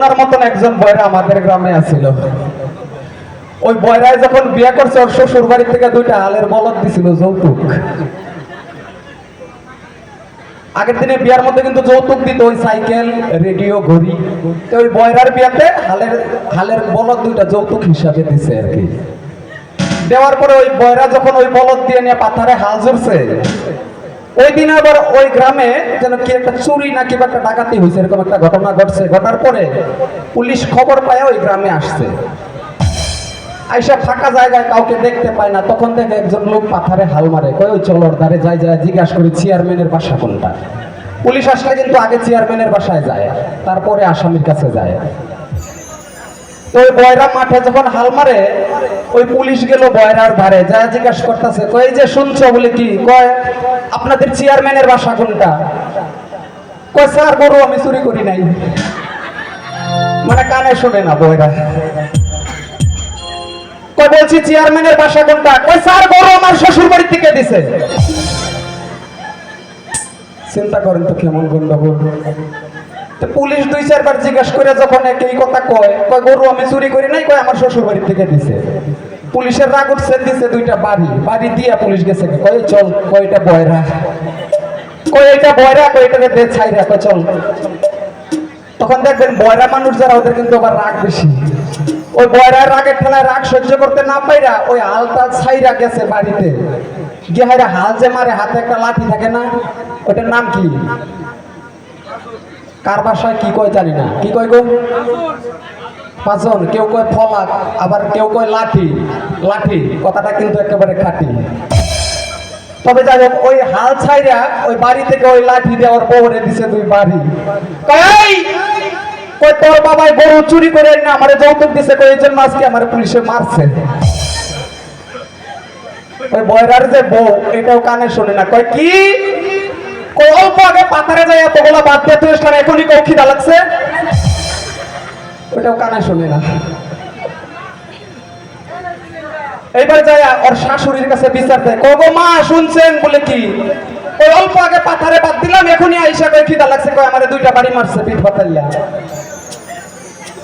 তার মতন একজন বয়রা আমাদের গ্রামে আছিল। ওই বয়রায় যখন বিয়ে করছে ওর শ্বশুর বাড়ি থেকে দুইটা হালের বলদ দিছিল যৌতুক। আগের দিনে বিয়ার মধ্যে কিন্তু যৌতুক দিত, ওই সাইকেল, রেডিও, ঘড়ি। তো ওই বয়রার বিয়াতে হালের বলদ দুইটা যৌতুক হিসাবে দিছে আর কি। দেওয়ার পরে ওই বয়রা যখন ওই বলদ দিয়ে নিয়ে পাথারে হাল জুড়ছে, ওই দিন আবার ওই গ্রামে যেন কি একটা চুরি না কিংবা একটা ডাকাতি হয়েছে, এরকম একটা ঘটনা ঘটছে। ঘটার পরে পুলিশ খবর পায় ওই গ্রামে আসছে। আইসা ফাঁকা জায়গায় কাউকে দেখতে পায় না, তখন থেকে একজন লোক পাথারে হাল মারে, কয় ওই চলর ধারে যায় জিজ্ঞাসা করি চেয়ারম্যানের বাসা কোনটা। পুলিশ আসলে কিন্তু আগে চেয়ারম্যানের বাসায় যায়, তারপরে আসামির কাছে যায়। তো ওই বয়রা মাঠে যখন হাল মারে, ওই পুলিশ গেল বয়রার ধারে, যা জিজ্ঞাসা করতেছে, কয় এই যে শুনছো বলে কি, কয় আপনাদের চেয়ারম্যানের বাসা কোনটা। কয় স্যার গরু আমি চুরি করি নাই। মানে কানে শোনে না বয়রা। কয় বলছি চেয়ারম্যানের বাসা কোনটা, কয় স্যার গরু আমার শ্বশুর বাড়ি থেকে দিছে। চিন্তা করেন তো কেমন গন্ডগোল। পুলিশ দুই চারবার জিজ্ঞাসা করে যখন এই কথা কয়, কয় গরু আমি চুরি করি নাই, কয় আমার শ্বশুর বাড়ি থেকে দিছে। পুলিশের রাগ উঠছে, দিছে দুইটা বাড়ি দিয়া পুলিশ গেছে, কয় চল, কয় এটা বয়রা, কয় এটা বয়রা, কয় এটা দে ছাইরা, কয় চল। তখন দেখবেন বয়রা মানুষ যারা, ওদের কিন্তু আবার রাগ বেশি। ওই বয়রার রাগের ঠেলায় রাগ সহ্য করতে না পাইরা ওই হালটা ছাইরা গেছে বাড়িতে গিয়ে। হাইরা হাল যে মারে, হাতে একটা লাঠি থাকে না, ওটার নাম কি, কার বাসায় কি কয় জানি না, কি কয় গো, পাঁচজন, কেউ কয় ফলাক, আবার কেউ কয় লাঠি। কথাটা কিন্তু একেবারে খাঁটি। তবে যাই হোক, ওই হাল ছাইরা ওই বাড়ি থেকে ওই লাঠি দেওয়ার পরে দিছে দুই বাড়ি। কয় তোর বাবাই গরু চুরি করে না আমারে যৌতুক দিছে, কয় এই জন্য আজকে আমার পুলিশে মারছে। ওই বয়রার যে বউ, এটাও কানে শোনে না, কয় কি, অল্প আগে পাথারে যায় এতগুলা বাদ দিয়ে তুই ইসলাম, এখনই কেউ খিদা লাগছে, ওইটাও কানে শোনে না। এইবার যায় ওর শাশুড়ির কাছে বিচার দেয়, কগো মা শুনছেন বলে কি, ওই অল্প আগে পাথারে বাদ দিলাম, এখনই আইসা কয় খিদা লাগছে, কয় আমারে দুইটা বাড়ি মারছে পিঠ পাতাইলা।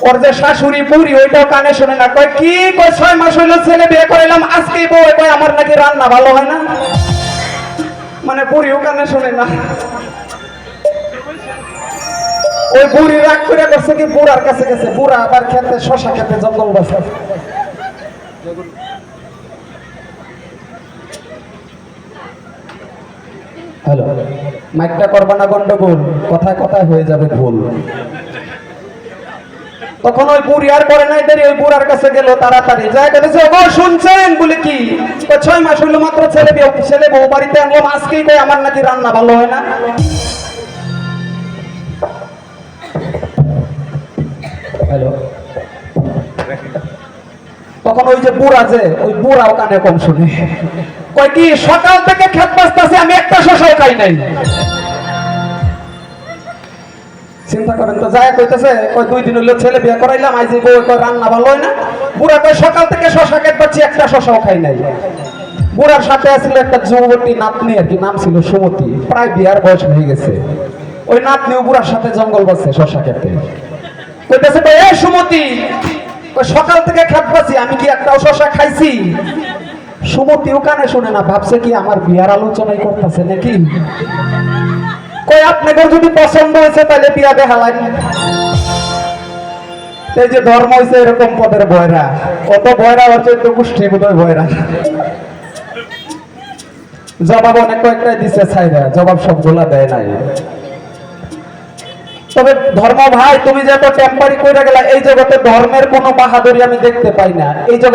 ওর যে শাশুড়ি বুড়ি, ওইটাও কানে শোনে না, কয় কি, কয় 6 মাস হইলো ছেলে বিয়ে করাইলাম, আজকেই বউ, কয় আমার নাকি রান্না ভালো হয় না। মানে বুড়িও কানে শোনে না। ওই বুড়ি রাগ করে করছে কি, বুড়ার কাছে গেছে, বুড়া আবার খেতে শশা খেতে জঙ্গল বাসা। হ্যালো, মাইকটা করবা না গন্ডগোল, কথায় কথায় হয়ে যাবে ভুল। তখন ওই বুড়ি আর করে নাই দেরি, ওই বুড়ার কাছে গেল তাড়াতাড়ি, যায় বলেছে, ও শুনছেন বলে কি, 6 মাস হইলো মাত্র ছেলে বউ বাড়িতে আনলাম, আজকেই কই আমার নাকি রান্না ভালো হয় না। হ্যালো, তখন ওই যে বুড়া, যে ওই বুড়াও কানে কম শুনে, কয় কি, সকাল থেকে খেত বাঁচতেছে, আমি একটা শসাও খাই নাই। চিন্তা করেন তো, যায় কইতেছে, কয় 2 দিন হইলো ছেলে বিয়ে করাইলাম, আজ বউ কয় রান্না ভালো হয় না। বুড়া কয় সকাল থেকে শসা খেত বাঁচি, একটা শসাও খাই নাই। বুড়ার সাথে আছিল একটা যুবতী নাতনি আর কি, নাম ছিল সুমতি, প্রায় বিয়ার বয়স হয়ে গেছে। ওই নাতনিও বুড়ার সাথে জঙ্গল বাঁচছে শসা খেতে। কইতেছে, এ সুমতি, সকাল থেকে খেত বাঁচি, আমি কি একটাও শসা খাইছি। সুমতিও কানে শুনে না, ভাবছে কি আমার বিয়ার আলোচনাই করতেছে নাকি। কই আপনাদের যদি পছন্দ হয়েছে তাহলে বিয়া দেখালাই। এই যে ধর্ম হয়েছে এরকম পদের বয়রা, কত বয়রা হচ্ছে তো গোষ্ঠী বোধহয় বয়রা। জবাব অনেক কয়েকটাই দিছে ছাইরা, জবাব সবগুলা দেয় নাই। তবে ধর্ম ভাই, তুমি যে এত টেম্পারি কইরা গেলা, এই জগতে ধর্মের কোনো বাহাদুরি আমি দেখতে পাই না। এই জগতে